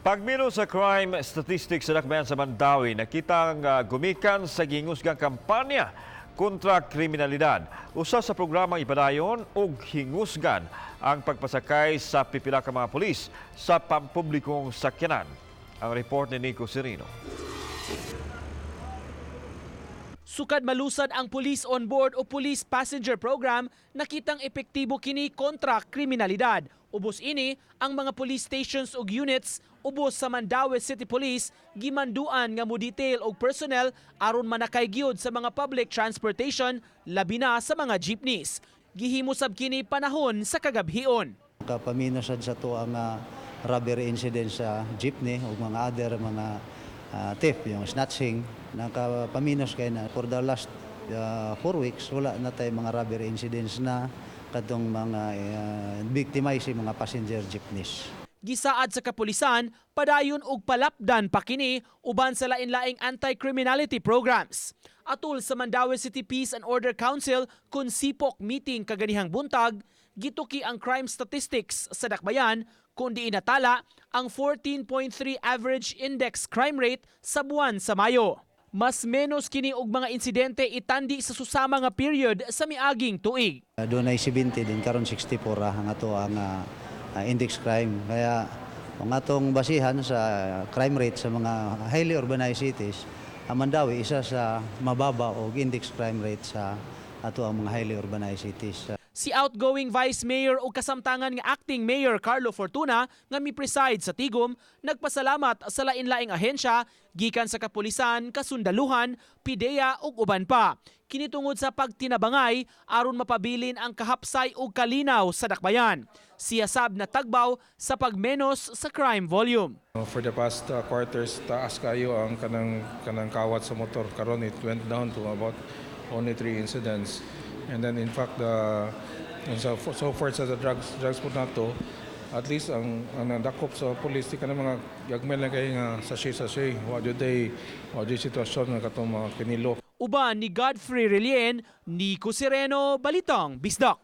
Pagmenos sa crime statistics sa dakbayan sa Mandaue, nakitang gumikan sa gingusgang kampanya kontra kriminalidad. Usa sa programang ipadayon og hingusgan ang pagpasakay sa pipila ka mga pulis sa pampublikong sakyanan. Ang report ni Nico Serino. Sukad malusad ang Police on Board o Police Passenger Program, nakitang epektibo kini kontra kriminalidad. Ubos ini ang mga police stations ug units ubos sa Mandaue City Police gimanduan nga mo detail og personnel aron manakay gyud sa mga public transportation labi na sa mga jeepneys. Gihimo sab kini panahon sa kagabhion. Kapaminos sad sa to ang robbery incident sa jeepney ug mga other mga theft, yung snatching. Nakapaminos kay na for the last 4 weeks wala na tay mga robbery incidents na kadtong mga victimize mga passenger jeepneys. Gisaad sa kapulisan, padayon og palapdan pa kini uban sa lain-laing anti-criminality programs. Atul sa Mandaue City Peace and Order Council kun sipok meeting kaganihang buntag, gituki ang crime statistics sa dakbayan kundi inatala ang 14.3 average index crime rate sa buwan sa Mayo. Mas menos kini og mga insidente itandi sa susama nga period sa miaging tuig. Doon ay 70 din karon 64 ang ato ang index crime. Kaya ang atong basihan sa crime rate sa mga highly urbanized cities, ang Mandaue isa sa mababa og index crime rate sa ato ang mga highly urbanized cities. Si outgoing Vice Mayor o kasamtangan nga Acting Mayor Carlo Fortuna nga mi-preside sa Tigom, nagpasalamat sa lain-laing ahensya, gikan sa kapulisan, kasundaluhan, PIDEA ug uban pa. Kinitungod sa pagtinabangay aron mapabilin ang kahapsay ug kalinaw sa dakbayan. Siya sab na tagbaw sa pagmenos sa crime volume. For the past quarters, taas kayo ang kanang kawat sa motor. Karon it went down to about only 3 incidents. And then in fact, so far sa drugs po nato, at least ang nadakop sa police, di ka na mga yagmel na kayo nga sachet-sachet. Wadyo sitwasyon nga katong mga kinilo. Uban ni Godfrey Relien, Nico Sereno, Balitang Bisdak.